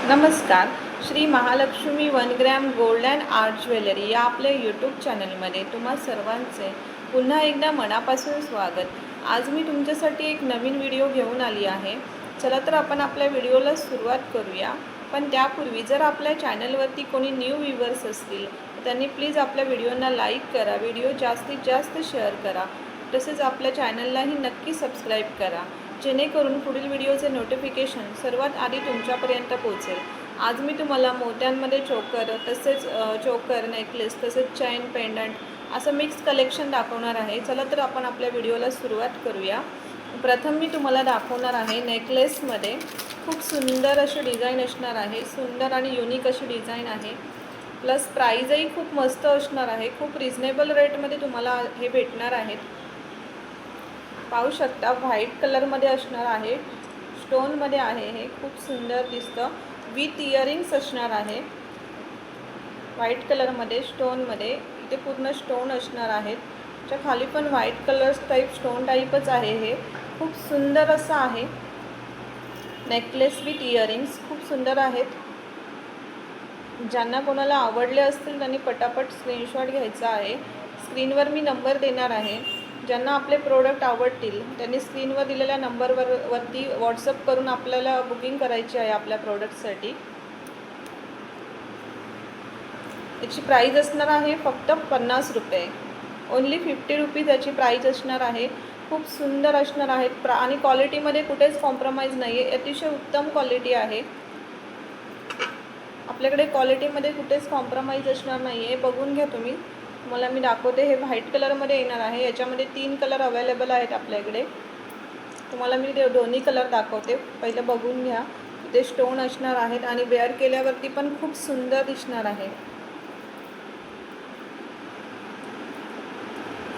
नमस्कार. Shri Mahalakshmi 1 gram gold and art jewellery या आपल्या यूट्यूब चॅनलमध्ये तुम्हा सर्वांचे पुन्हा एकदा मनापासून स्वागत. आज मी तुमच्यासाठी एक नवीन व्हिडिओ घेऊन आली आहे. चला तर आपण आपल्या व्हिडिओला सुरुवात करूया. पण त्यापूर्वी जर आपल्या चॅनलवरती कोणी न्यू व्ह्यूवर्स असतील तर त्यांनी प्लीज आपल्या व्हिडिओंना लाईक करा, व्हिडिओ जास्तीत जास्त शेअर करा, तसेच आपल्या चॅनललाही नक्की सबस्क्राईब करा, जेणेकरून पुढील व्हिडिओचे नोटिफिकेशन सर्वात आधी तुमच्यापर्यंत पोहोचेल. आज मी तुम्हाला मोत्यांमध्ये चोकर नेकलेस तसेच चैन पेंडंट असं मिक्स कलेक्शन दाखवणार आहे. चला तर आपण आपल्या व्हिडिओला सुरुवात करूया. प्रथम मी तुम्हाला दाखवणार आहे नेकलेसमध्ये खूप सुंदर अशी डिझाईन असणार आहे. सुंदर आणि युनिक अशी डिझाईन आहे. प्लस प्राईजही खूप मस्त असणार आहे. खूप रिजनेबल रेटमध्ये तुम्हाला हे भेटणार आहेत. पाहू शकता व्हाईट कलरमध्ये असणार आहे, स्टोनमध्ये आहे. हे खूप सुंदर दिसतं. विथ इयरिंग्स असणार आहे. व्हाईट कलरमध्ये स्टोनमध्ये इथे पूर्ण स्टोन असणार आहेत. त्याच्या खाली पण व्हाईट कलर टाईप स्टोन टाईपच आहे. हे खूप सुंदर असं आहे. नेकलेस विथ इयरिंग्स खूप सुंदर आहेत. ज्यांना कोणाला आवडले असतील त्यांनी पटापट स्क्रीनशॉट घ्यायचा आहे. स्क्रीनवर मी नंबर देणार आहे. ज्यांना आपले प्रोडक्ट आवडतील त्यांनी स्क्रीनवर दिलेल्या नंबरवरती व्हॉट्सअप करून आपल्याला बुकिंग करायची आहे आपल्या प्रोडक्टसाठी. याची प्राईज असणार आहे फक्त 50 रुपये. ओन्ली 50 रुपीज याची प्राईज असणार आहे. खूप सुंदर असणार आहेत आणि क्वालिटीमध्ये कुठेच कॉम्प्रोमाइज नाही आहे. अतिशय उत्तम क्वालिटी आहे. आपल्याकडे क्वालिटीमध्ये कुठेच कॉम्प्रोमाइज असणार नाही आहे. बघून घ्या तुम्ही. तुम्हाला मी दाखवते. हे व्हाईट कलरमध्ये येणार आहे. याच्यामध्ये 3 कलर अवेलेबल आहेत आपल्याकडे. तुम्हाला मी दोन्ही कलर दाखवते. पहिलं बघून घ्या. इथे स्टोन असणार आहेत आणि वेअर केल्यावरती पण खूप सुंदर दिसणार आहे.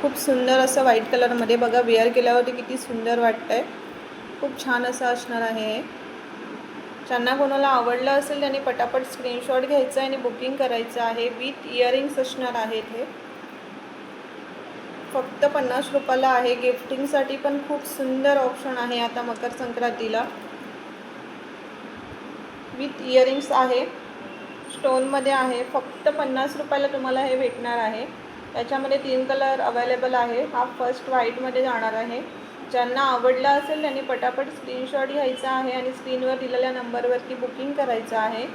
खूप सुंदर असं व्हाईट कलरमध्ये बघा, वेअर केल्यावरती किती सुंदर वाटतंय. खूप छान असं असणार आहे. ज्यांना कोणाला आवडलं असेल त्यांनी पटापट स्क्रीनशॉट घ्यायचा आहे आणि बुकिंग करायचं आहे. विथ इयरिंग्स असणार आहेत. हे फक्त 50 रुपयाला आहे. गिफ्टिंगसाठी पण खूप सुंदर ऑप्शन आहे आता मकर संक्रांतीला. विथ इयरिंग्स आहे, स्टोनमध्ये आहे. फक्त 50 रुपयाला तुम्हाला हे भेटणार आहे. त्याच्यामध्ये 3 कलर अवेलेबल आहे. हा फर्स्ट व्हाईटमध्ये जाणार आहे. ज्यांना आवडला असेल त्यांनी पटापट स्क्रीनशॉट घ्यायचा आहे आणि स्क्रीनवर दिलेल्या नंबरवरती बुकिंग करायचं आहे.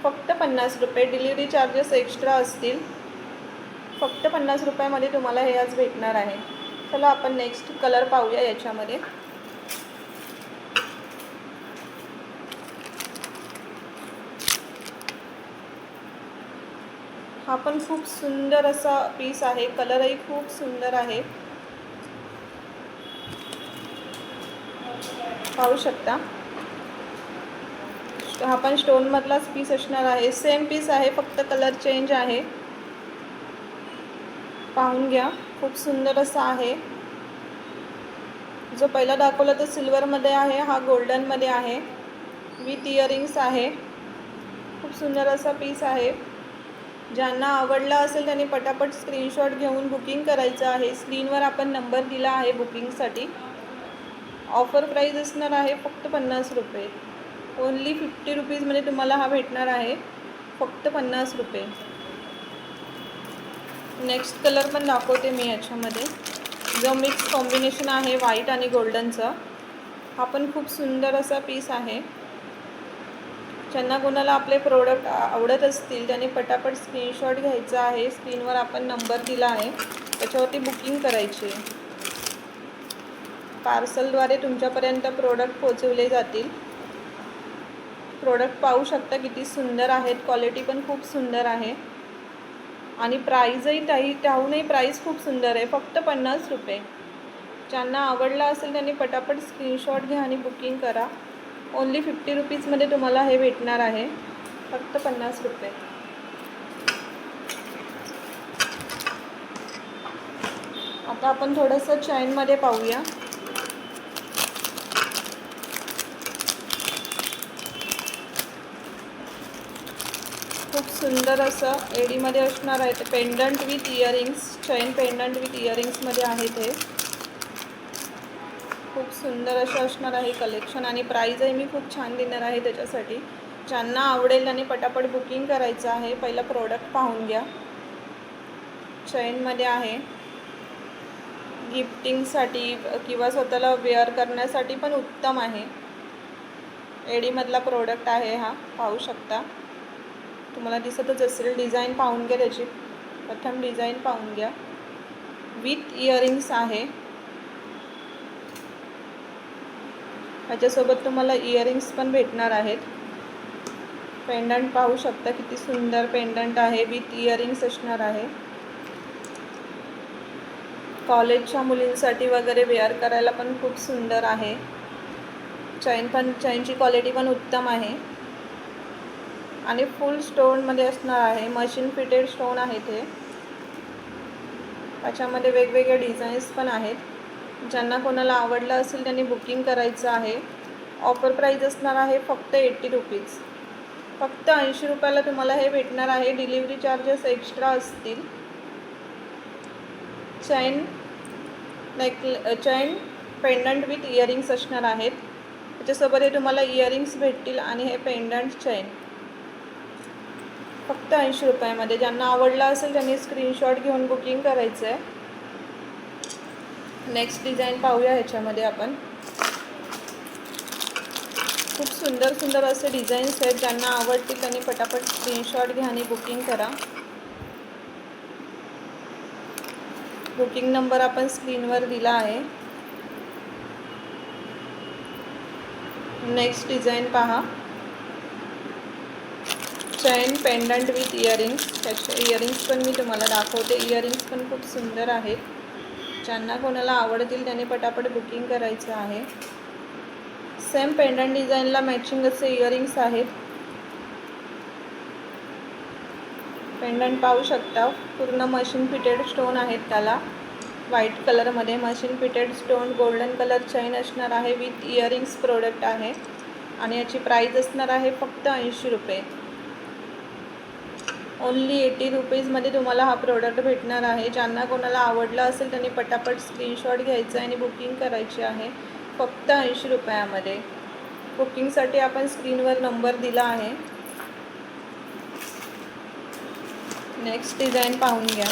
फक्त 50 रुपये. डिलिव्हरी चार्जेस एक्स्ट्रा असतील. फक्त 50 रुपयामध्ये तुम्हाला हे आज भेटणार आहे. चला आपण नेक्स्ट कलर पाहूया. याच्यामध्ये हा पण खूप सुंदर असा पीस आहे. कलरही खूप सुंदर आहे. पाहू शकता. हा पण स्टोनमधलाच पीस असणार आहे. सेम पीस आहे, फक्त कलर चेंज आहे. पाहून घ्या. खूप सुंदर असा आहे. जो पहिला दाखवला तो सिल्वरमध्ये आहे, हा गोल्डनमध्ये आहे. विथ इयरिंग्स आहे. खूप सुंदर असा पीस आहे. ज्यांना आवडला असेल त्यांनी पटापट स्क्रीनशॉट घेऊन बुकिंग करायचं आहे. स्क्रीनवर आपण नंबर दिला आहे बुकिंगसाठी. ऑफर प्राईज असणार आहे फक्त 50 रुपये. ओन्ली 50 रुपीजमध्ये तुम्हाला हा भेटणार आहे. फक्त 50 रुपये. नेक्स्ट कलर पण दाखवते मी याच्यामध्ये. जो मिक्स कॉम्बिनेशन आहे व्हाईट आणि गोल्डनचं. हा पण खूप सुंदर असा पीस आहे. ज्यांना कोणाला आपले प्रोडक्ट आवडत असतील त्यांनी पटापट स्क्रीनशॉट घ्यायचा आहे. स्क्रीनवर आपण नंबर दिला आहे, त्याच्यावरती बुकिंग करायची आहे. पार्सलद्वारे तुमच्यापर्यंत प्रोडक्ट पोहोचवले जातील. प्रोडक्ट पाहू शकता किती सुंदर आहेत. क्वालिटी पण खूप सुंदर आहे आणि प्राईजही त्याहूनही प्राईस खूप सुंदर आहे. फक्त 50 रुपये. ज्यांना आवडला असेल त्यांनी पटापट स्क्रीनशॉट घ्या आणि बुकिंग करा. ओन्ली 50 रुपीजमध्ये तुम्हाला हे भेटणार आहे. फक्त 50 रुपये. आता आपण थोडंसं चैनमध्ये पाहूया. खूप सुंदर असं एडीमध्ये असणार आहे. ते pendant with earrings, chain pendant with इयरिंग्समध्ये आहे. ते खूप सुंदर असं असणार आहे कलेक्शन आणि प्राईजही मी खूप छान देणार आहे त्याच्यासाठी. ज्यांना आवडेल त्यांनी पटापट बुकिंग करायचं आहे. पहिला प्रोडक्ट पाहून घ्या. चेनमध्ये आहे, गिफ्टिंगसाठी किंवा स्वतःला वेअर करण्यासाठी पण उत्तम आहे. एडीमधला प्रोडक्ट आहे हा, पाहू शकता. तुम्हाला दिसतच असेल. डिझाईन पाहून घ्या त्याची. प्रथम डिझाईन पाहून घ्या. विथ इयरिंग्स आहे. ह्याच्यासोबत तुम्हाला इयरिंग्स पण भेटणार आहेत. पेंडंट पाहू शकता, किती सुंदर पेंडंट आहे. विथ इयरिंग्स असणार आहे. कॉलेजच्या मुलींसाठी वगैरे वेअर करायला पण खूप सुंदर आहे. चेनची क्वालिटी पण उत्तम आहे आणि फुल स्टोनमध्ये असणार आहे. मशीन फिटेड स्टोन आहे ते. त्याच्यामध्ये वेगवेगळे डिझाईन्स पण आहेत. ज्यांना कोणाला आवडलं असेल त्यांनी बुकिंग करायचं आहे. ऑफर प्राईस असणार आहे फक्त 80 रुपीज. फक्त 80 रुपयाला तुम्हाला हे भेटणार आहे. डिलिव्हरी चार्जेस एक्स्ट्रा असतील. चेन पेंडंट विथ इयरिंग्स असणार आहेत. त्याच्यासोबत हे तुम्हाला इयरिंग्स भेटतील आणि हे पेंडंट चेन फक्त 80 रुपयामध्ये. ज्यांना आवडला असेल त्यांनी स्क्रीनशॉट घेऊन बुकिंग करायचं आहे. नेक्स्ट डिझाईन पाहूया. ह्याच्यामध्ये आपण खूप सुंदर सुंदर असे डिझाईन्स आहेत. ज्यांना आवडतील त्यांनी पटापट स्क्रीनशॉट घ्या आणि बुकिंग करा. बुकिंग नंबर आपण स्क्रीनवर दिला आहे. नेक्स्ट डिझाईन पहा. Chain pendant with earrings. त्याचे इयरिंग्स पण मी तुम्हाला दाखवते. इयरिंग्स पण खूप सुंदर आहेत. ज्यांना कोणाला आवडतील त्यांनी पटापट बुकिंग करायचं आहे. सेम पेंडंट डिझाईनला मॅचिंग असे इयरिंग्स आहेत. पेंडंट पाहू शकता. पूर्ण मशीन फिटेड स्टोन आहेत त्याला. व्हाईट कलरमध्ये machine fitted stone. Golden colour chain असणार आहे. विथ इयरिंग्स प्रोडक्ट आहे आणि याची प्राईस असणार आहे फक्त 80 रुपये. ओन्ली 80 रुपीजमध्ये तुम्हाला हा प्रोडक्ट भेटणार आहे. ज्यांना कोणाला आवडला असेल त्यांनी पटापट स्क्रीनशॉट घ्यायचा आणि बुकिंग करायची आहे फक्त 80 रुपयामध्ये. बुकिंगसाठी आपण स्क्रीनवर नंबर दिला आहे. नेक्स्ट डिझाईन पाहून घ्या.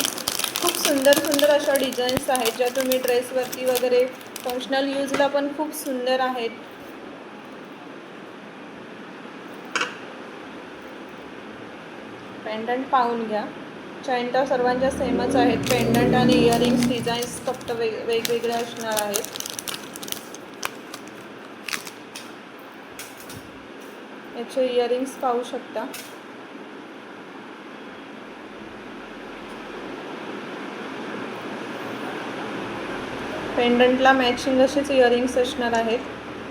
खूप सुंदर सुंदर अशा डिझाईन्स आहेत ज्या तुम्ही ड्रेसवरती वगैरे फंक्शनल यूजला पण खूप सुंदर आहेत. पेंडंट पाहून घ्या. चेन तर सर्वांच्या सेमच आहेत. पेंडंट आणि इयरिंग्स डिझाईन्स फक्त वेगवेगळे असणार आहेत. याचे इयरिंग्स पाहू शकता. पेंडंटला मॅचिंग असेच इयरिंग्स असणार आहेत.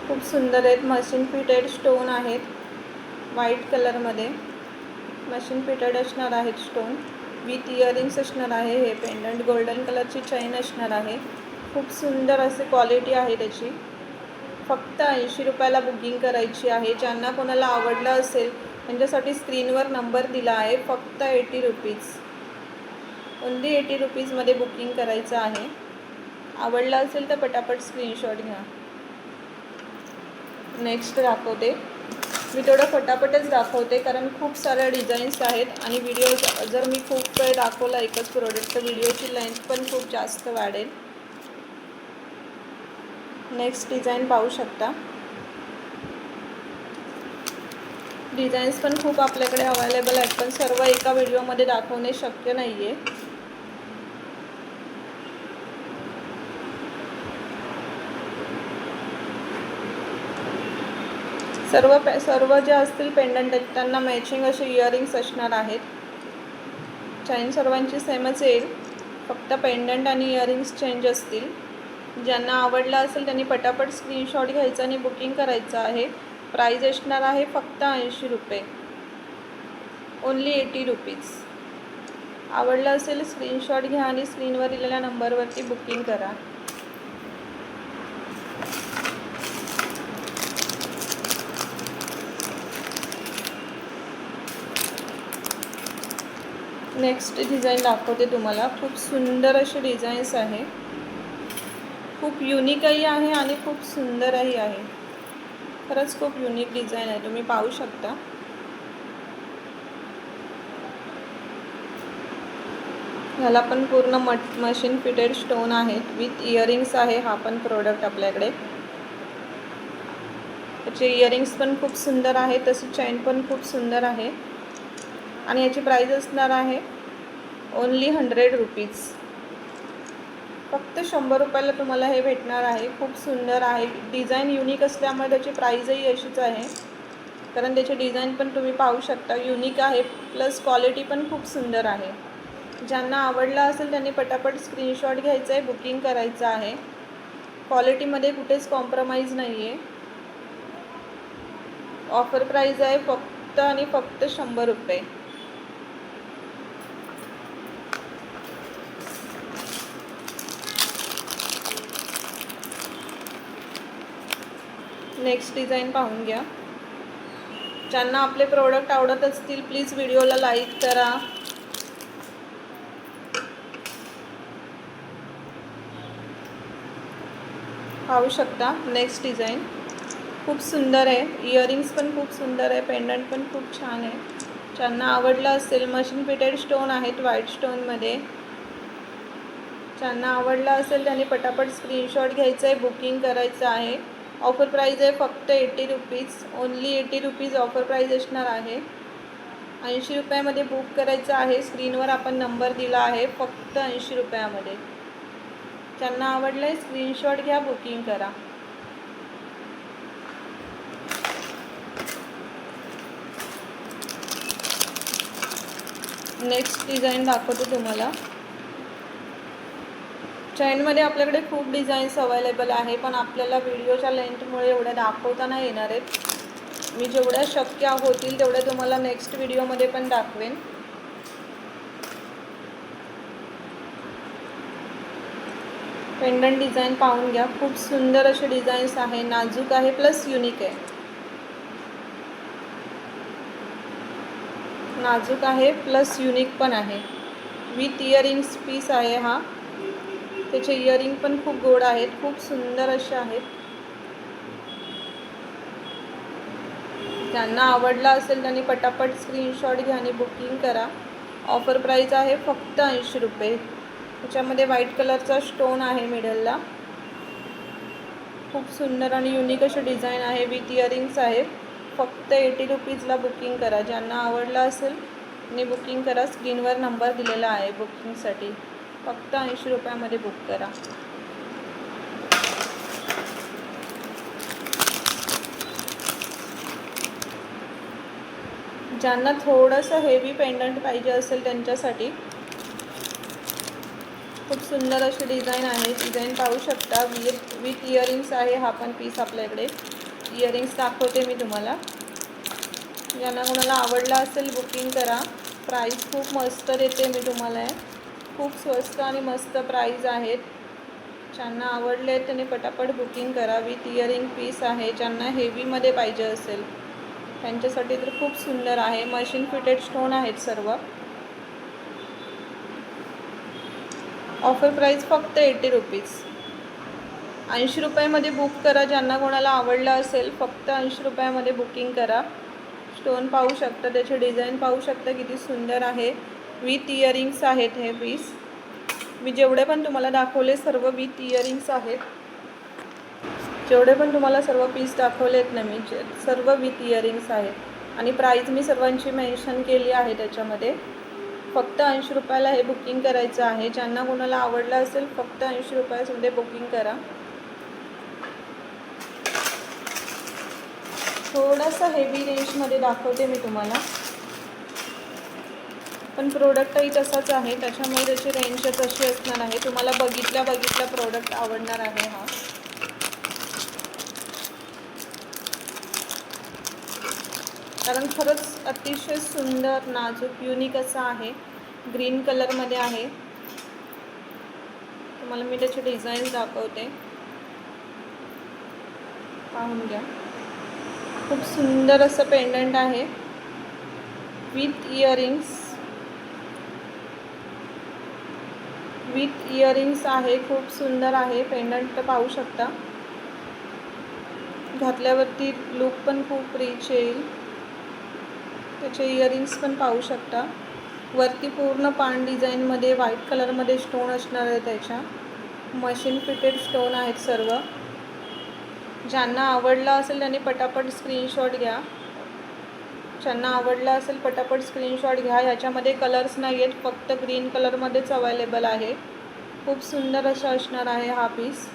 खूप सुंदर आहेत. मशीन फिटेड स्टोन आहेत. व्हाईट कलरमध्ये मशीन फिटेड असणार आहेत स्टोन. विथ इयरिंग्स असणार आहे. हे पेंडंट गोल्डन कलरची चेन असणार आहे. खूप सुंदर असे क्वालिटी आहे त्याची. फक्त 80 रुपयाला बुकिंग करायची आहे. ज्यांना कोणाला आवडलं असेल त्यांच्यासाठी स्क्रीनवर नंबर दिला आहे. फक्त 80 रुपीज. ओन्ली 80 रुपीजमध्ये बुकिंग करायचं आहे. आवडलं असेल तर पटापट स्क्रीनशॉट घ्या. नेक्स्ट दाखवते. मी थोडं फटाफटच दाखवते कारण खूप साऱ्या डिझाईन्स आहेत आणि व्हिडिओ जर मी खूप वेळ दाखवला एकच प्रोडक्ट तर व्हिडिओची लेंथ पण खूप जास्त वाढेल. नेक्स्ट डिझाईन पाहू शकता. डिझाईन्स पण खूप आपल्याकडे अवेलेबल आहेत पण सर्व एका व्हिडिओमध्ये दाखवणे शक्य नाही आहे. सर्व जे असतील पेंडंट आहेत त्यांना मॅचिंग असे इयरिंग्स असणार आहेत. चेन सर्वांची सेमच येईल. फक्त पेंडंट आणि इयरिंग्स चेंज असतील. ज्यांना आवडलं असेल त्यांनी पटापट स्क्रीनशॉट घ्यायचा आणि बुकिंग करायचं आहे. प्राईज असणार आहे फक्त 80 रुपये. Only 80 rupees. आवडलं असेल स्क्रीनशॉट घ्या आणि स्क्रीनवर दिलेल्या नंबरवरती बुकिंग करा. नेक्स्ट डिझाईन दाखवते तुम्हाला. खूप सुंदर अशी डिझाईन्स आहे. खूप युनिकही आहे आणि खूप सुंदरही आहे. खरंच खूप युनिक डिझाईन आहे. तुम्ही पाहू शकता. ह्याला पण पूर्ण मशीन फिटेड स्टोन आहेत विथ इयरिंग्स आहे हा पण प्रोडक्ट आपल्याकडे. त्याचे इयरिंग्स पण खूप सुंदर आहे, तशी चेन पण खूप सुंदर आहे आणि याची प्राइस असणार आहे ओनली 100 रुपीज. फक्त 100 रुपयाला तुम्हाला हे भेटणार आहे. खूप सुंदर आहे, डिझाईन युनिक असल्यामुळे त्याची प्राइसही अशीच आहे, कारण त्याचे डिझाईन पण तुम्ही पाहू शकता युनिक आहे, प्लस क्वालिटी पण खूप सुंदर आहे. ज्यांना आवडला असेल त्यांनी पटापट स्क्रीनशॉट घ्यायचा आहे, बुकिंग करायचं आहे. क्वालिटीमध्ये कुठेच कॉम्प्रोमाइज नाही आहे. ऑफर प्राइस आहे फक्त आणि फक्त 100 रुपये. नेक्स्ट डिझाईन पाहून घ्या. ज्यांना आपले प्रोडक्ट आवडत असतील प्लीज व्हिडिओला लाईक करा. पाहू शकता नेक्स्ट डिझाईन खूप सुंदर आहे, इयरिंग्स पण खूप सुंदर आहे, पेंडंट पण खूप छान आहे. ज्यांना आवडलं असेल मशीन फिटेड स्टोन आहेत व्हाईट स्टोनमध्ये. ज्यांना आवडलं असेल त्यांनी पटापट स्क्रीनशॉट घ्यायचं आहे, बुकिंग करायचं आहे. ऑफर प्राइस आहे फक्त 80 rupees, only 80 rupees offer price असणार आहे. 80 रुपयामध्ये बुक करायचं आहे. स्क्रीनवर आपण नंबर दिला आहे, फक्त 80 रुपयामध्ये. ज्यांना आवडलं आहे स्क्रीनशॉट घ्या, बुकिंग करा. नेक्स्ट डिझाईन दाखवते तुम्हाला. चेनमध्ये आपल्याकडे खूप डिझाईन्स अवेलेबल आहे, पण आपल्याला व्हिडिओच्या लेंथमुळे एवढ्या दाखवता नाही येणार आहेत. मी जेवढ्या शक्य होतील तेवढ्या तुम्हाला नेक्स्ट व्हिडिओमध्ये पण दाखवेन. पेंडंट डिझाईन पाहून घ्या, खूप सुंदर असे डिझाईन्स आहे, नाजूक आहे प्लस युनिक आहे. नाजूक आहे प्लस युनिक पण आहे. विथ इयरिंग्स पीस आहे हा. त्याचे इयरिंग पण खूप गोड आहेत, खूप सुंदर असे आहेत. ज्यांना आवडला असेल त्यांनी पटापट स्क्रीनशॉट घ्या आणि बुकिंग करा. ऑफर प्राइस आहे फक्त 80 रुपये. त्याच्यामध्ये व्हाईट कलरचा स्टोन आहे मिडलला. खूप सुंदर आणि युनिक अशी डिझाईन आहे, विथ इयरिंग्स आहे. फक्त 80 रुपीजला बुकिंग करा. ज्यांना आवडला असेल त्यांनी बुकिंग करा. स्क्रीनवर नंबर दिलेला आहे बुकिंगसाठी. फक्त 80 रुपयामध्ये बुक करा. ज्यांना थोडंसं हेवी पेंडंट पाहिजे असेल त्यांच्यासाठी खूप सुंदर अशी डिझाईन आहे. डिझाईन पाहू शकता, विथ इयरिंग्स आहे हा पण पीस आपल्याकडे. इयरिंग्स दाखवते मी तुम्हाला. ज्यांना कोणाला आवडला असेल बुकिंग करा. प्राईस खूप मस्त देते मी तुम्हाला, खूप स्वस्त आणि मस्त प्राईज आहेत. ज्यांना आवडले त्यांनी पटापट बुकिंग करा. विथ इयरिंग पीस आहे. ज्यांना हेवीमध्ये पाहिजे असेल त्यांच्यासाठी तर खूप सुंदर आहे. मशीन फिटेड स्टोन आहेत सर्व. ऑफर प्राइस फक्त 80 रुपीज. 80 रुपयामध्ये बुक करा. ज्यांना कोणाला आवडलं असेल फक्त 80 रुपयामध्ये बुकिंग करा. स्टोन पाहू शकता, त्याचे डिझाईन पाहू शकता किती सुंदर आहे. विथ इयरिंग्स आहेत हे पीस. मी जेवढे पण तुम्हाला दाखवले सर्व विथ इयरिंग्स आहेत. जेवढे पण तुम्हाला सर्व पीस दाखवले आहेत ना मी, सर्व विथ इयरिंग्स आहेत आणि प्राईज मी सर्वांची मेन्शन केली आहे त्याच्यामध्ये. फक्त 80 रुपयाला हे बुकिंग करायचं आहे. ज्यांना कोणाला आवडलं असेल फक्त 80 रुपयामध्ये बुकिंग करा. थोडासा हेवी रेंजमध्ये दाखवते मी तुम्हाला, पण प्रोडक्टही तसाच आहे, त्याच्यामुळे त्याची रेंजच अशी असणार आहे. तुम्हाला बघितल्या प्रोडक्ट आवडणार आहे हा. कारण खरंच अतिशय सुंदर नाजूक युनिक असं आहे. ग्रीन कलरमध्ये आहे. तुम्हाला मी त्याचे डिझाईन दाखवते, पाहून घ्या. खूप सुंदर असं पेंडंट आहे विथ इयरिंग्स आहे. खूप सुंदर आहे पेंडंट, तर पाहू शकता. घातल्यावरती लुक पण खूप रिच येईल. त्याचे इयरिंग्स पण पाहू शकता. वरती पूर्ण पान डिझाईनमध्ये व्हाईट कलरमध्ये स्टोन असणार आहे. त्याच्या मशीन फिटेड स्टोन आहेत सर्व. ज्यांना आवडला असेल त्यांनी पटापट स्क्रीनशॉट घ्या. ज्यांना आवडला असेल पटापट स्क्रीनशॉट घ्या. याच्यामध्ये कलर्स नाही आहेत, फक्त ग्रीन कलरमध्येच अवेलेबल आहे. खूप सुंदर असं असणार आहे हा पीस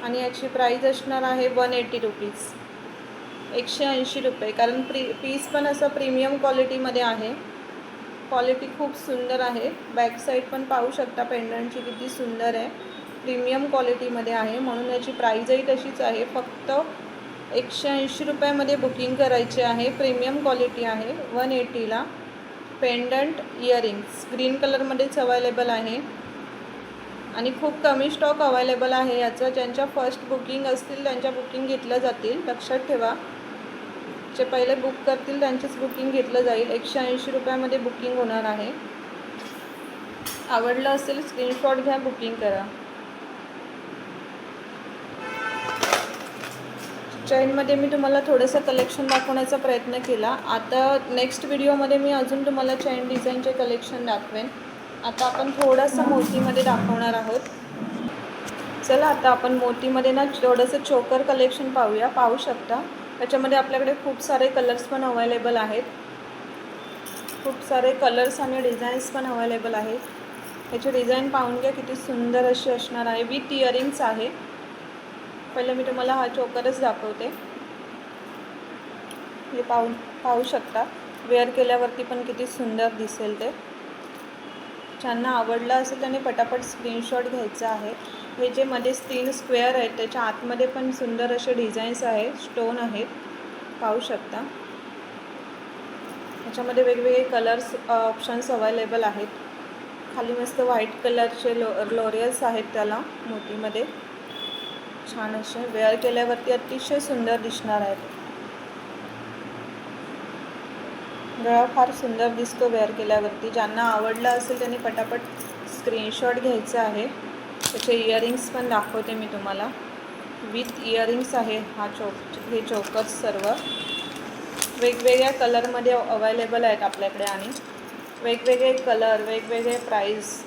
आणि याची प्राईस असणार आहे 180 रुपीज, 180 रुपये. कारण पीस पण असं प्रीमियम क्वालिटीमध्ये आहे. क्वालिटी खूप सुंदर आहे. बॅक साईड पण पाहू शकता पेंडंटची किती सुंदर आहे. प्रीमियम क्वालिटीमध्ये आहे म्हणून याची प्राईजही तशीच आहे. फक्त 180 रुपयामध्ये बुकिंग करायची आहे. प्रीमियम क्वालिटी आहे. 180ला पेंडंट इयरिंग्स ग्रीन कलरमध्येच अवेलेबल आहे आणि खूप कमी स्टॉक अवेलेबल आहे याचं. ज्यांच्या फर्स्ट बुकिंग असतील त्यांच्या बुकिंग घेतल्या जातील, लक्षात ठेवा. जे पहिले बुक करतील त्यांचीच बुकिंग घेतलं जाईल. 180 रुपयामध्ये बुकिंग होणार आहे. आवडलं असेल स्क्रीनशॉट घ्या, बुकिंग करा. चेनमध्ये मी तुम्हाला थोडंसं कलेक्शन दाखवण्याचा प्रयत्न केला. आता नेक्स्ट व्हिडिओमध्ये मी अजून तुम्हाला चेन डिझाईनचे कलेक्शन दाखवेन. आता आपण थोडंसं मोतीमध्ये दाखवणार आहोत. चला आता आपण मोतीमध्ये ना थोडंसं चोकर कलेक्शन पाहूया. पाहू शकता त्याच्यामध्ये आपल्याकडे खूप सारे कलर्स पण अवेलेबल आहेत. खूप सारे कलर्स आणि डिझाईन्स पण अवेलेबल आहेत. ह्याची डिझाईन पाहून घ्या किती सुंदर अशी असणार आहे. विथ इयरिंग्स आहे. पहिले मी तुम्हाला हा चोकरच दाखवते. हे पाहू शकता. वेअर केल्यावरती पण किती सुंदर दिसेल ते. ज्यांना आवडलं असेल त्याने पटापट स्क्रीनशॉट घ्यायचा आहे. हे जे मध्ये 3 स्क्वेअर आहेत त्याच्या आतमध्ये पण सुंदर असे डिझाईन्स आहेत, स्टोन आहेत, पाहू शकता. याच्यामध्ये वेगवेगळे कलर्स ऑप्शन्स अवेलेबल आहेत. खाली मस्त व्हाईट कलरचे लोरियल्स आहेत त्याला मोतीमध्ये. छान असे वेअर केल्यावरती अतिशय सुंदर दिसणार आहेत. गळा फार सुंदर दिसतो वेअर केल्यावरती. ज्यांना आवडला असेल त्यांनी पटापट स्क्रीनशॉट घ्यायचा आहे. त्याचे इयरिंग्स पण दाखवते मी तुम्हाला. विथ इयरिंग्स आहे हे चोकर्स सर्व वेगवेगळ्या कलरमध्ये अवेलेबल आहेत आपल्याकडे आणि वेगवेगळे कलर, वेगवेगळे प्राईस,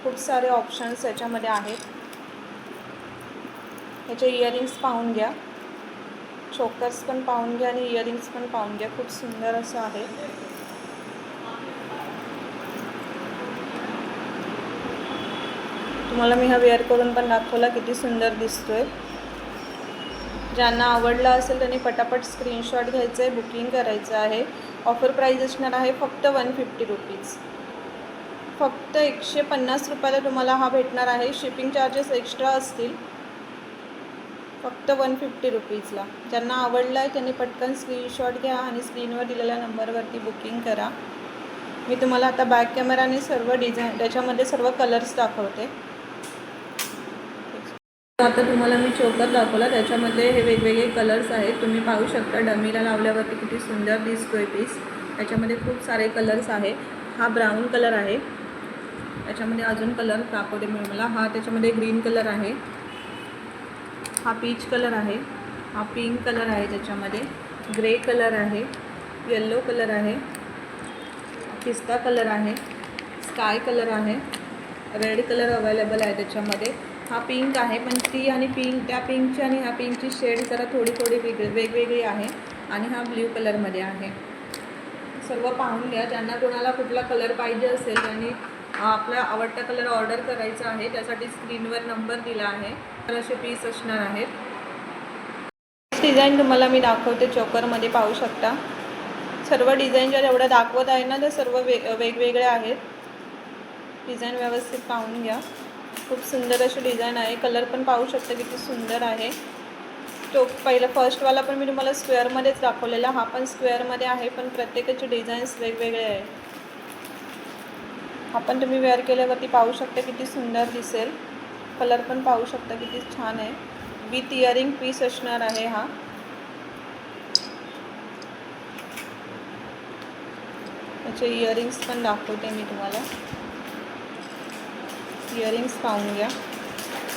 खूप सारे ऑप्शन्स याच्यामध्ये आहेत. ह्याचे इयरिंग्स पाहून घ्या, चोकर्स पण पाहून घ्या आणि इयरिंग्स पण पाहून घ्या. खूप सुंदर असं आहे. तुम्हाला मी हा वेअर करून पण दाखवला किती सुंदर दिसतोय. ज्यांना आवडला असेल त्यांनी पटापट स्क्रीनशॉट घ्यायचं आहे, बुकिंग करायचं आहे. ऑफर प्राईस असणार आहे फक्त 150 रुपीज. फक्त 150 रुपयाला तुम्हाला हा भेटणार आहे. शिपिंग चार्जेस एक्स्ट्रा असतील. फक्त 150 रुपीजला. ज्यांना आवडलं आहे त्यांनी पटकन स्क्रीनशॉट घ्या आणि स्क्रीनवर दिलेल्या नंबरवरती बुकिंग करा. मी तुम्हाला आता बॅक कॅमेराने सर्व डिझाईन त्याच्यामध्ये सर्व कलर्स दाखवते. आता तुम्हाला मी चोकर दाखवला, त्याच्यामध्ये हे वेगवेगळे कलर्स आहेत. तुम्ही पाहू शकता डमीला लावल्यावरती किती सुंदर दिसतोय पीस. त्याच्यामध्ये खूप सारे कलर्स आहे. हा ब्राऊन कलर आहे. त्याच्यामध्ये अजून कलर दाखवते मी मला. हा त्याच्यामध्ये ग्रीन कलर आहे. हा पीच कलर आहे. हा पिंक कलर आहे. त्याच्यामध्ये ग्रे कलर आहे, येल्लो कलर आहे, पिस्ता कलर आहे, स्काय कलर आहे, रेड कलर अवेलेबल आहे त्याच्यामध्ये. हा पिंक आहे पण ती आणि पिंक त्या पिंकची आणि ह्या पिंकची शेड जरा थोडी वेगवेगळी आहे आणि हा ब्ल्यू कलरमध्ये आहे. सर्व पाहून घ्या. ज्यांना कोणाला कुठला कलर पाहिजे असेल त्यांनी आपला आवडता कलर ऑर्डर करायचा आहे. त्यासाठी स्क्रीनवर नंबर दिला आहे. तर असे पीस असणार आहेत. डिझाईन तुम्हाला मी दाखवते. चोकरमध्ये पाहू शकता. सर्व डिझाईन ज्या जेवढ्या दाखवत आहे ना ते सर्व वेगवेगळ्या आहेत. डिझाईन व्यवस्थित पाहून घ्या. खूप सुंदर अशी डिझाईन आहे. कलर पण पाहू शकता किती सुंदर आहे. तो पहिला फर्स्टवाला पण मी तुम्हाला स्क्वेअरमध्येच दाखवलेला. हा पण स्क्वेअरमध्ये आहे पण प्रत्येकाचे डिझाईन्स वेगवेगळे आहे. हा पण तुम्ही वेअर केल्यावरती पाहू शकता किती सुंदर दिसेल. कलर पण पाहू शकता किती छान आहे. विथ इयरिंग पीस असणार आहे हा. त्याचे इयरिंग्स पण दाखवते मी तुम्हाला. इयरिंग्स पाहून घ्या.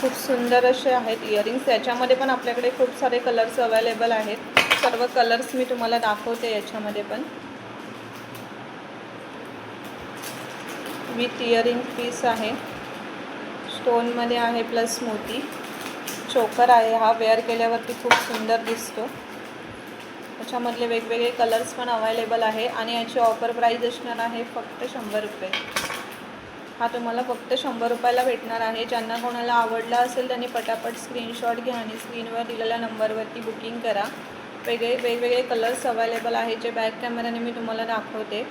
खूप सुंदर असे आहेत इयरिंग्स. याच्यामध्ये पण आपल्याकडे खूप सारे कलर्स अवेलेबल आहेत. सर्व कलर्स मी तुम्हाला दाखवते याच्यामध्ये पण. विथ इयरिंग पीस आहे, स्टोनमध्ये आहे प्लस मोती. चोकर आहे हा, वेअर केल्यावरती खूप सुंदर दिसतो. त्याच्यामधले वेगवेगळे कलर्स पण अवेलेबल आहे आणि याची ऑफर प्राईज असणार आहे फक्त 100 रुपये. हा तुम्हाला फक्त 100 रुपयाला भेटणार आहे. ज्यांना कोणाला आवडला असेल त्यांनी पटापट स्क्रीनशॉट घ्या आणि स्क्रीनवर दिलेल्या नंबरवरती बुकिंग करा. वेगवेगळे कलर्स अवेलेबल आहे जे बॅक कॅमेराने मी तुम्हाला दाखवते.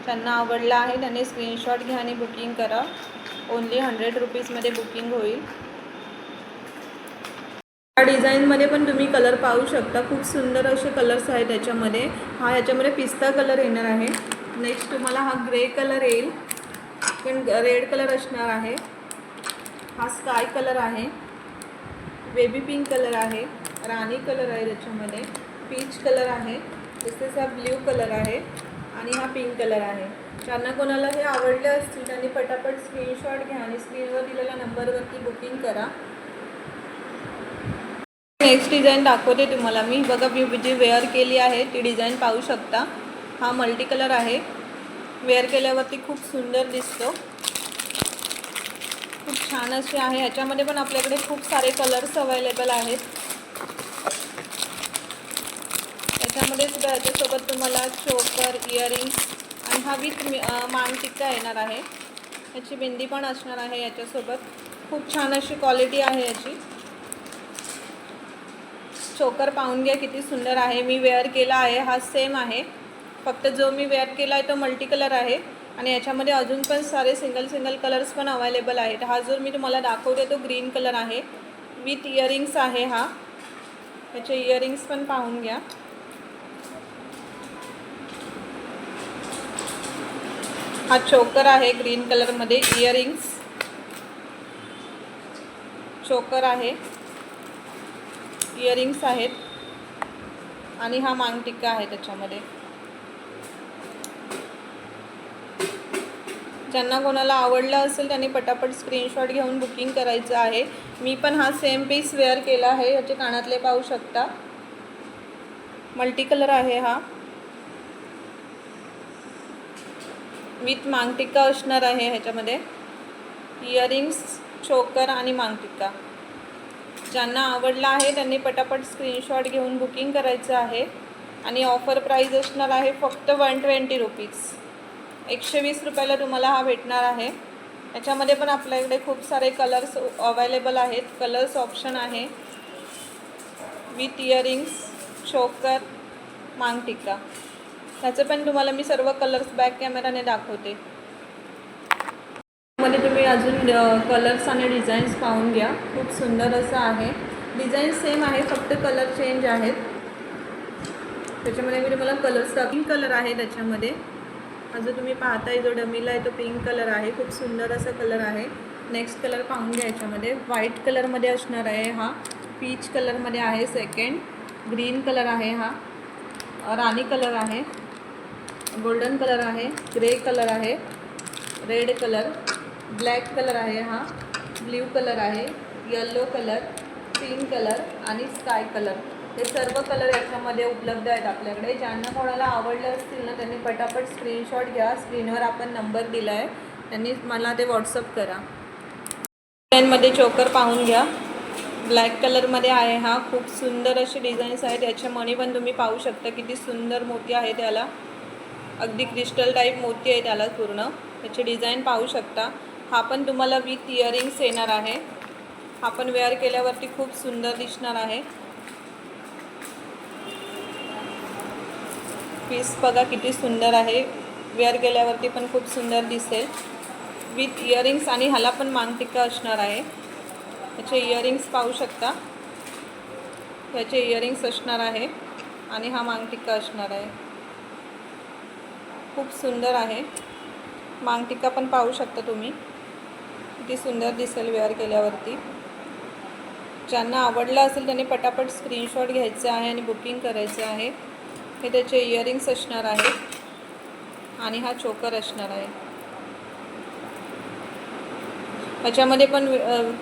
ज्यांना आवडला आहे त्यांनी स्क्रीनशॉट घ्या आणि बुकिंग करा. ओन्ली 100 रुपीजमध्ये बुकिंग होईल. या डिझाईनमध्ये पण तुम्ही कलर पाहू शकता. खूप सुंदर असे कलर्स आहेत त्याच्यामध्ये. याच्यामध्ये पिस्ता कलर येणार आहे. नेक्स्ट तुम्हाला हा ग्रे कलर येईल, पण रेड कलर असणार आहे. हा स्काय कलर आहे, बेबी पिंक कलर आहे, राणी कलर आहे, त्याच्यामध्ये पीच कलर आहे, तसेच हा ब्ल्यू कलर आहे आणि हा पिंक कलर आहे. ज्यांना कोणाला हे आवडले असतील त्यांनी पटापट स्क्रीनशॉट घ्या आणि स्क्रीनवर दिलेल्या नंबरवरती बुकिंग करा. नेक्स्ट डिझाईन दाखवते तुम्हाला मी. बघा, मी जी वेअर केली आहे ती डिझाईन पाहू शकता. हा मल्टी कलर आहे, वेअर केल्यावरती खूप सुंदर दिसतो. खूप छान अशी आहे. ह्याच्यामध्ये पण आपल्याकडे खूप सारे कलर्स अवेलेबल आहेत. त्याच्यामध्ये सुद्धा याच्यासोबत तुम्हाला चोकर, इयरिंग्स आणि हा विथ मांगटिक्का येणार आहे. याची बिंदी पण असणार आहे याच्यासोबत. खूप छान अशी क्वालिटी आहे याची. चोकर पाहून घ्या किती सुंदर आहे. मी वेअर केला आहे, हा सेम आहे, फक्त जो मी वेअर केला आहे तो मल्टी कलर आहे आणि याच्यामध्ये अजून पण सारे सिंगल कलर्स पण अवेलेबल आहेत. हा जो मी तुम्हाला दाखवते तो ग्रीन कलर आहे, विथ इयरिंग्स आहे. याचे इयरिंग्स पण पाहून घ्या. हा चोकर आहे ग्रीन कलरमध्ये, इयरिंग्स, चोकर आहे, इयरिंग्स आहेत आणि हा मांगटिक्का आहे त्याच्यामध्ये. ज्यांना कोणाला आवडला असेल त्यांनी पटापट स्क्रीनशॉट घेऊन बुकिंग करायचं आहे. मी पण हा सेम पीस वेअर केला आहे. याचे कानातले पाहू शकता, मल्टी कलर आहे हा, विथ मांगटिक्का असणार आहे. ह्याच्यामध्ये इयरिंग्स, चोकर आणि मांगटिक्का. ज्यांना आवडला आहे त्यांनी पटापट स्क्रीनशॉट घेऊन बुकिंग करायचं आहे आणि ऑफर प्राईज असणार आहे फक्त 120 रुपीज. 120 रुपयाला तुम्हाला हा भेटणार आहे. याच्यामध्ये पण आपल्याकडे खूप सारे कलर्स अवेलेबल आहेत. कलर्स ऑप्शन आहे, विथ इयरिंग्स, चोकर, मांगटिक्का. त्याचं पण तुम्हाला मी सर्व कलर्स बॅक कॅमेराने दाखवते. मध्ये तुम्ही अजून कलर्स आणि डिझाईन्स पाहून घ्या. खूप सुंदर असं आहे. डिझाईन सेम आहे, फक्त कलर चेंज आहेत. त्याच्यामध्ये मी तुम्हाला कलर्स पिंक कलर आहे त्याच्यामध्ये. हा जो तुम्ही पाहताय जो डमीला आहे तो पिंक कलर आहे. खूप सुंदर असा कलर आहे. नेक्स्ट कलर पाहून घ्या. याच्यामध्ये व्हाईट कलरमध्ये असणार आहे. हा पीच कलरमध्ये आहे सेकंड. ग्रीन कलर आहे, हा राणी कलर आहे, गोल्डन कलर आहे, ग्रे कलर आहे, रेड कलर, ब्लॅक कलर आहे, हा ब्ल्यू कलर आहे, येलो कलर, पिंक कलर आणि स्काय कलर. हे सर्व कलर याच्यामध्ये उपलब्ध आहेत आपल्याकडे. ज्यांना कोणाला आवडले असतील ना त्यांनी पटापट स्क्रीनशॉट घ्या. स्क्रीनवर आपण नंबर दिला आहे, त्यांनी मला ते व्हॉट्सअप करा. डिझाईनमध्ये चोकर पाहून घ्या, ब्लॅक कलरमध्ये आहे. हा खूप सुंदर असे डिझाईन्स आहेत. याचे मणी पण तुम्ही पाहू शकता किती सुंदर मोती आहे. त्याला अगदी क्रिस्टल टाईप मोती आहे त्याला पूर्ण. त्याची डिझाईन पाहू शकता. हा पण तुम्हाला विथ इयरिंग्स येणार आहे. हा पण वेअर केल्यावरती खूप सुंदर दिसणार आहे. पीस बघा किती सुंदर आहे, वेअर केल्यावरती पण खूप सुंदर दिसेल. विथ इयरिंग्स आणि ह्याला पण मांगटिक्का असणार आहे. याचे इयरिंग्स पाहू शकता, याचे इयरिंग्स असणार आहे आणि हा मांगटिक्का असणार आहे. खूप सुंदर आहे. मांगटिक्का पण पाहू शकता तुम्ही किती सुंदर दिसेल वेअर केल्यावरती. ज्यांना आवडला असेल त्यांनी पटापट स्क्रीनशॉट घ्यायचा आहे आणि बुकिंग करायचं आहे. हे त्याचे इयरिंग्स असणार आहे आणि हा चोकर असणार आहे. याच्यामध्ये पण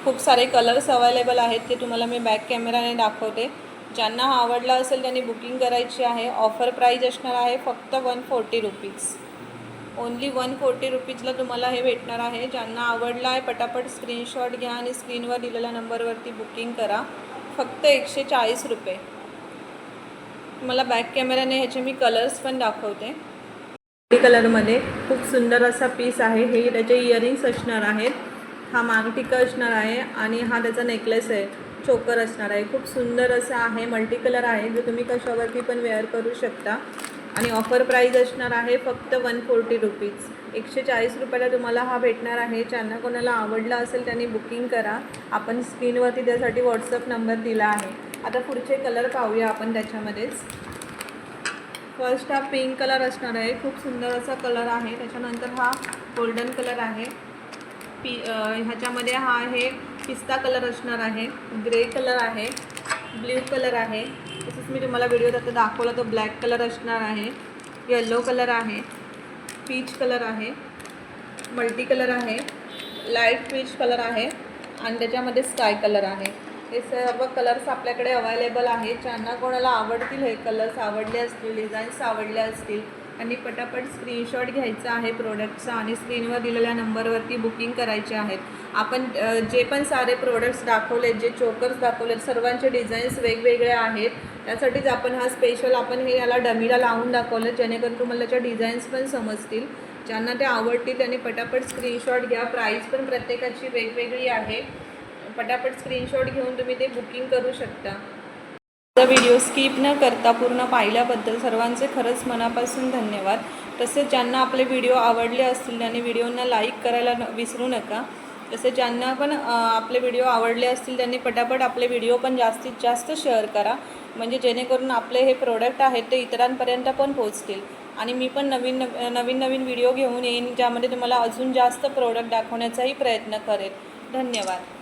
खूप सारे कलर्स अवेलेबल आहेत, ते तुम्हाला मी बॅक कॅमेराने दाखवते. ज्यांना हा आवडला असेल त्यांनी बुकिंग करायची आहे. ऑफर प्राईज असणार आहे फक्त 140 रुपीज. ओन्ली 140 रुपीजला तुम्हाला हे भेटणार आहे. ज्यांना आवडलं आहे पटापट स्क्रीनशॉट घ्या आणि स्क्रीनवर दिलेल्या नंबरवरती बुकिंग करा. फक्त 140 रुपये. तुम्हाला बॅक कॅमेराने ह्याचे मी कलर्स पण दाखवते. कलरमध्ये खूप सुंदर असा पीस आहे. हे त्याचे इयरिंग्स असणार आहेत. हा मांगटिका असणार आहे आणि हा त्याचा नेकलेस आहे, चोकर असणार आहे. खूप सुंदर असं आहे. मल्टी कलर आहे, जो तुम्ही कशावरती पण वेअर करू शकता. आणि ऑफर प्राईज असणार आहे फक्त 140 रुपीज. 140 रुपयाला तुम्हाला हा भेटणार आहे. ज्यांना कोणाला आवडला असेल त्यांनी बुकिंग करा. आपण स्क्रीनवरती त्यासाठी व्हॉट्सअप नंबर दिला आहे. आता पुढचे कलर पाहूया आपण त्याच्यामध्येच. फर्स्ट हा पिंक कलर असणार आहे. खूप सुंदर असा कलर आहे. त्याच्यानंतर हा गोल्डन कलर आहे. ह्याच्यामध्ये हा आहे पिस्ता कलर असणार आहे. ग्रे कलर आहे. ब्ल्यू कलर आहे. तसंच मी तुम्हाला व्हिडिओत आता दाखवला तो ब्लॅक कलर असणार आहे. येलो कलर आहे. पीच कलर आहे. मल्टी कलर आहे. लाईट पीच कलर आहे आणि त्याच्यामध्ये स्काय कलर आहे. हे सर्व कलर्स आपल्याकडे अवेलेबल आहेत. ज्यांना कोणाला आवडतील, हे कलर्स आवडले असतील, डिझाईन्स आवडले असतील, त्यांनी पटापट स्क्रीनशॉट घ्यायचा आहे प्रोडक्टचा आणि स्क्रीनवर दिलेल्या नंबरवरती बुकिंग करायचे आहेत. आपण जे पण सारे प्रोडक्ट्स दाखवलेत, जे चोकर्स दाखवलेत, सर्वांचे डिझाईन्स वेगवेगळे आहेत. त्यासाठीच आपण हा स्पेशल हे याला डमीला लावून दाखवलं, जेणेकरून तुम्हाला त्याच्या डिझाईन्स पण समजतील. ज्यांना ते आवडतील त्यांनी पटापट स्क्रीनशॉट घ्या. प्राईस पण प्रत्येकाची वेगवेगळी आहे. पटापट स्क्रीनशॉट घेऊन तुम्ही ते बुकिंग करू शकता. व्हिडिओ स्किप न करता पूर्ण पाहिल्याबद्दल सर्वांचे खरंच मनापासून धन्यवाद. तसेच ज्यांना आपले व्हिडिओ आवडले असतील त्यांनी व्हिडिओंना लाईक करायला विसरू नका. तसेच ज्यांना पण आपले व्हिडिओ आवडले असतील त्यांनी पटापट आपले व्हिडिओ पण जास्तीत जास्त शेअर करा, म्हणजे जेणेकरून आपले हे प्रोडक्ट आहेत ते इतरांपर्यंत पण पोहोचतील. आणि मी पण नवीन व्हिडिओ घेऊन येईन, ज्यामध्ये तुम्हाला अजून जास्त प्रोडक्ट दाखवण्याचाही प्रयत्न करेन. धन्यवाद.